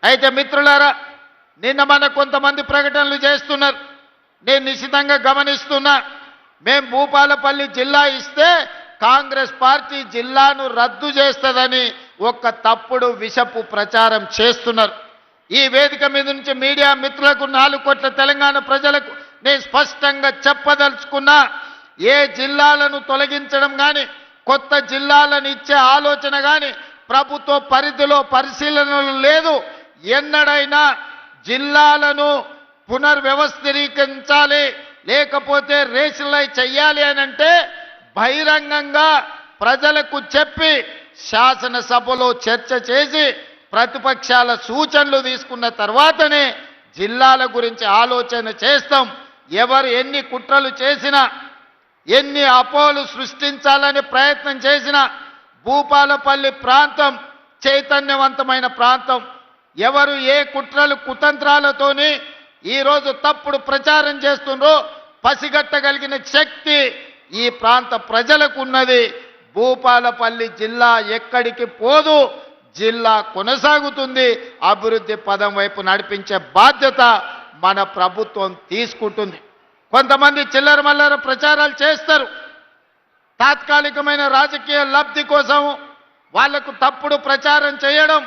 అయితే మిత్రులారా, నిన్న మన కొంతమంది ప్రకటనలు చేస్తున్నారు. నేను నిశితంగా గమనిస్తున్నా. మేము భూపాలపల్లి జిల్లా ఇస్తే కాంగ్రెస్ పార్టీ జిల్లాను రద్దు చేస్తుందని ఒక తప్పుడు విషపు ప్రచారం చేస్తున్నారు. ఈ వేదిక మీద నుంచి మీడియా మిత్రులకు 4 కోట్ల తెలంగాణ ప్రజలకు నేను స్పష్టంగా చెప్పదలుచుకున్నా, ఏ జిల్లాలను తొలగించడం కానీ కొత్త జిల్లాలను ఇచ్చే ఆలోచన కానీ ప్రభుత్వ పరిధిలో పరిశీలనలు లేదు. ఎన్నడైనా జిల్లాలను పునర్వ్యవస్థీకరించాలి, లేకపోతే రేషనలైజ్ చెయ్యాలి అని అంటే బహిరంగంగా ప్రజలకు చెప్పి శాసనసభలో చర్చ చేసి ప్రతిపక్షాల సూచనలు తీసుకున్న తర్వాతనే జిల్లాల గురించి ఆలోచన చేస్తాం. ఎవరు ఎన్ని కుట్రలు చేసినా, ఎన్ని అపోహలు సృష్టించాలని ప్రయత్నం చేసినా భూపాలపల్లి ప్రాంతం చైతన్యవంతమైన ప్రాంతం. ఎవరు ఏ కుట్రలు కుతంత్రాలతోని ఈరోజు తప్పుడు ప్రచారం చేస్తుండ్రో పసిగట్టగలిగిన శక్తి ఈ ప్రాంత ప్రజలకు ఉన్నది. భూపాలపల్లి జిల్లా ఎక్కడికి పోదు, జిల్లా కొనసాగుతుంది. అభివృద్ధి పదం వైపు నడిపించే బాధ్యత మన ప్రభుత్వం తీసుకుంటుంది. కొంతమంది చిల్లర మల్లర ప్రచారాలు చేస్తారు. తాత్కాలికమైన రాజకీయ లబ్ధి కోసం వాళ్లకు తప్పుడు ప్రచారం చేయడం,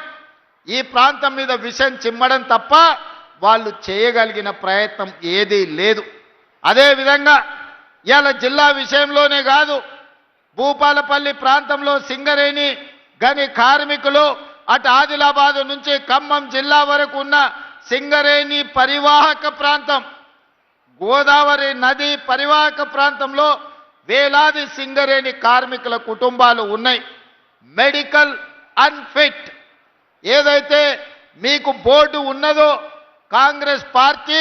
ఈ ప్రాంతం మీద విషం చిమ్మడం తప్ప వాళ్ళు చేయగలిగిన ప్రయత్నం ఏదీ లేదు. అదేవిధంగా ఇవాళ జిల్లా విషయంలోనే కాదు, భూపాలపల్లి ప్రాంతంలో సింగరేణి గని కార్మికులు అటు ఆదిలాబాద్ నుంచి ఖమ్మం జిల్లా వరకు ఉన్న సింగరేణి పరివాహక ప్రాంతం, గోదావరి నది పరివాహక ప్రాంతంలో వేలాది సింగరేణి కార్మికుల కుటుంబాలు ఉన్నాయి. మెడికల్ అన్ఫిట్ ఏదైతే మీకు బోర్డు ఉన్నదో కాంగ్రెస్ పార్టీ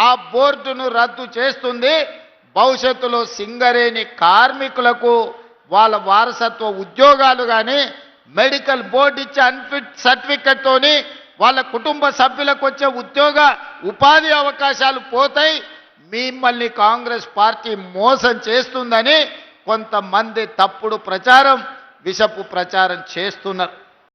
ఆ బోర్డును రద్దు చేస్తుంది. భవిష్యత్తులో సింగరేణి కార్మికులకు వాళ్ళ వారసత్వ ఉద్యోగాలు కానీ మెడికల్ బోర్డు ఇచ్చే అన్ఫిట్ సర్టిఫికెట్తోని వాళ్ళ కుటుంబ సభ్యులకు వచ్చే ఉపాధి అవకాశాలు పోతాయి. మిమ్మల్ని కాంగ్రెస్ పార్టీ మోసం చేస్తుందని కొంతమంది తప్పుడు ప్రచారం, విషపు ప్రచారం చేస్తున్నారు.